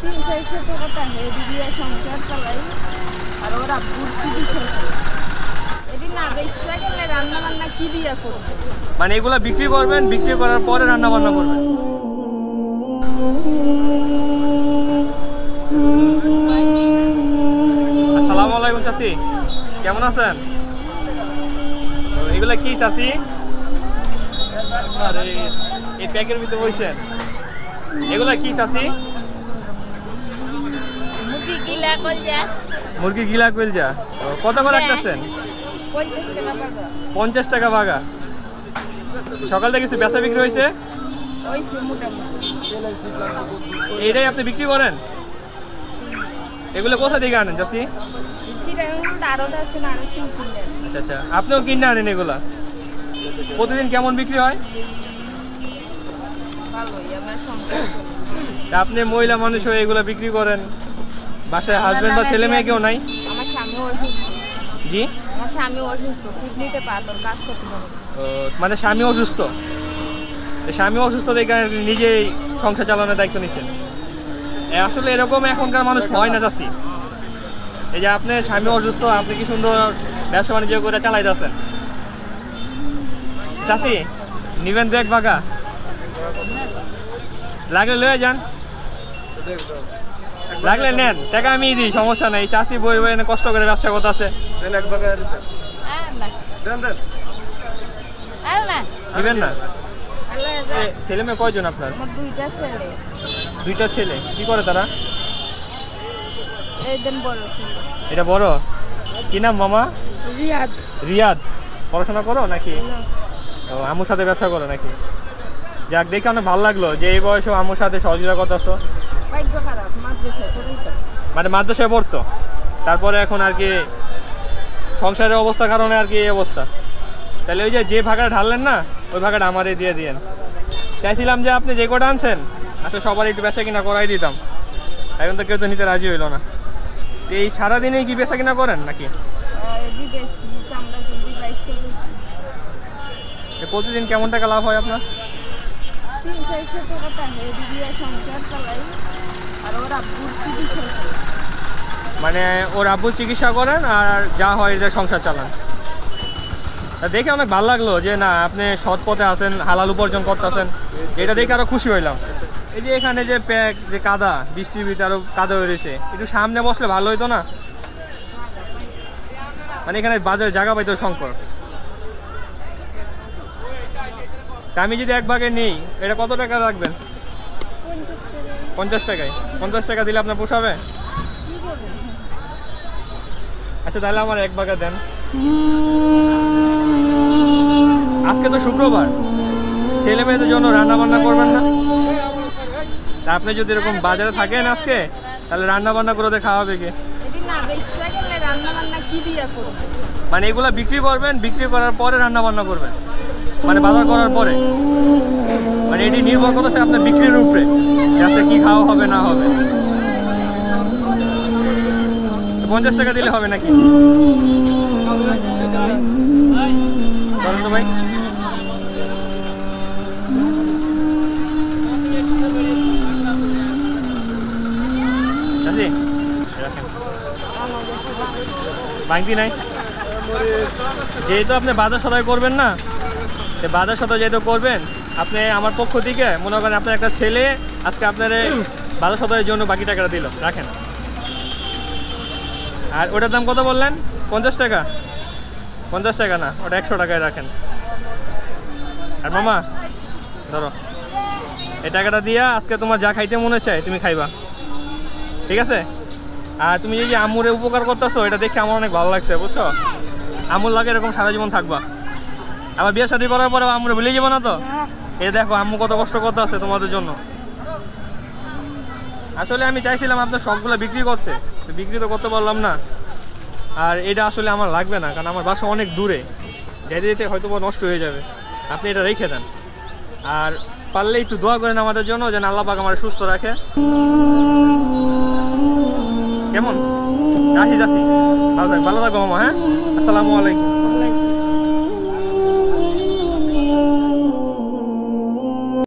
300 টাকা হেদি দিয়ে সংসার চালাই আর ওরা বুঝছি দিছে এটি না বেচা গেলে রান্না বান্না কি দিয়া করবে মানে এগুলা বিক্রি করবেন, বিক্রি করার পরে রান্না বান্না করবেন। আসসালামু আলাইকুম চাচি, কেমন আছেন? এগুলা কি চাচি? আরে এই প্যাকের ভিতরে বইছেন, এগুলা কি চাচি? মুরগি গিলা কলজা। মুরগি গিলা কলজা কত করে রাখতেছেন? 50 টাকা বাগা। 50 টাকা বাগা। সকাল থেকে কিছু বেচা বিক্রি হয়েছে? হইছে মোটামুটি। এইটাই আপনি বিক্রি করেন? এগুলো কোথা থেকে আনেন চাচি? আচ্ছা আচ্ছা, আপনিও কিনে আনেন এগুলা? প্রতিদিন কেমন বিক্রি হয়? আপনি মহিলা মানুষ হয়ে এগুলা বিক্রি করেন, বাসায় হাজবেন্ড বা ছেলে মেয়ে কেউ নাই? আমার স্বামী অসুস্থ। জি, আমার স্বামী অসুস্থ, কিডনিতে পাথর, কাজ করতে পারে না। মানে স্বামী অসুস্থ? স্বামী অসুস্থ দেখে নিজেই সংসার চালানোর দায়িত্ব নিচ্ছেন। আসলে এরকম এখনকার মানুষ হয় না চাচি। এই যে আপনি স্বামী অসুস্থ, আপনি কি সুন্দর ব্যবসা বাণিজ্য করে চালাই যাচ্ছেন। চাচি নিবেন দেখ বাগা, লাগলে লয়ে যান, লাগলে নেন, টাকা আমি দিই, সমস্যা নেই। চাচি বই বই কষ্ট করে ব্যবসা করতে আছে, নিবেন না? ছেলে মেয়ে কয়জন আপনার? দুইটা ছেলে। দুইটা ছেলে, কি করে তারা? এটা বড়, কি নাম মামা? রিয়াদ। রিয়াদ। পড়াশোনা করো নাকি? আম্মুর সাথে ব্যবসা করো নাকি? যাক, দেখে অনেক ভালো লাগলো যে এই বয়সে আম্মুর সাথে সহযোগিতা করতেছো। মানে মাদ্রাসায় পড়তো, তারপরে এখন আর কি সংসারের অবস্থার কারণে আর কি এই অবস্থা। তাহলে ওই যে ভাগাটা ঢাললেন না, ওই ভাগাটা আমারই দিয়ে দিয়েন। চাইছিলাম যে আপনি যে কটা আনছেন আসলে সবার একটু বেচা কিনা করাই দিতাম, এখন তো কেউ তো নিতে রাজি হইল না। এই সারাদিনেই কি বেচা কিনা করেন নাকি? প্রতিদিন কেমন টাকা লাভ হয় আপনার? 300 টাকা হেদি দিয়ে সংসার চালাই আর ওরা বুঝছি দিছে। মানে ওর আব্বুর চিকিৎসা করেন আর যা হয় এদের সংসার চালান। দেখে অনেক ভালো লাগলো যে না আপনি সৎ পথে আছেন, হালাল উপার্জন করতেছেন, এটা দেখে আরো খুশি হইলাম। এই যে এখানে যে প্যাক, যে কাদা, বৃষ্টির ভিতরে আরো কাদা হয়ে রয়েছে, একটু সামনে বসলে ভালো হইতো না? মানে এখানে বাজারে জায়গা পাইতো সংকট। তা আমি যদি এক ভাগে নিই, এটা কত টাকা রাখবেন? 50 টাকায়। 50 টাকা দিলে আপনার পোষাবে? আচ্ছা তাহলে আমার এক ভাগে দেন। আজকে তো শুক্রবার, ছেলে মেয়েদের জন্য রান্না বান্না করবেন না? তা আপনি যদি এরকম বাজারে থাকেন আজকে, তাহলে রান্না বান্না করে খাওয়াবে কে? মানে এগুলা বিক্রি করবেন, বিক্রি করার পরে রান্না বান্না করবেন, মানে বাজার করার পরে। মানে এটি নির্ভর করতেছে আপনার বিক্রির উপরে, যাতে কি খাওয়া হবে না হবে। 50 টাকা দিলে হবে নাকি? বলেন তো ভাই। ভাঙতি নাই? যেহেতু আপনি বাজার সদাই করবেন না, বাজার সদাই যেহেতু করবেন, আপনি আমার পক্ষ থেকে মনে করেন আপনার একটা ছেলে আজকে আপনার বাজার সদাইয়ের জন্য বাকি টাকাটা দিল, রাখেন। আর ওটার দাম কত বললেন? 50 টাকা? 50 টাকা না, ওটা 100 টাকায় রাখেন। আর মামা ধরো, এই টাকাটা দিয়া আজকে তোমার যা খাইতে মনে চায় তুমি খাইবা, ঠিক আছে? আর তুমি যে আম্মুরে উপকার করতেছো, এটা দেখে আমার অনেক ভালো লাগছে, বুঝছো? আম্মুর লাগে এরকম সারা জীবন থাকবা। আমার বিয়ে শাদী করার পরে আম্মুরে ভুলে যাবো না তো? এই দেখো আম্মু কত কষ্ট করতে আছে তোমাদের জন্য। আসলে আমি চাইছিলাম আপনার সবগুলো বিক্রি করতে, বিক্রি তো করতে পারলাম না। আর এটা আসলে আমার লাগবে না, কারণ আমার বাসা অনেক দূরে, যেতে যেতে হয়তো নষ্ট হয়ে যাবে। আপনি এটা রেখে দেন, আর পারলে একটু দোয়া করেন আমাদের জন্য যেন আল্লাহ পাক আমার সুস্থ রাখে। কেমন? আসি যাচ্ছি, ভালো থাকবো মামা। হ্যাঁ, আসসালামু আলাইকুম।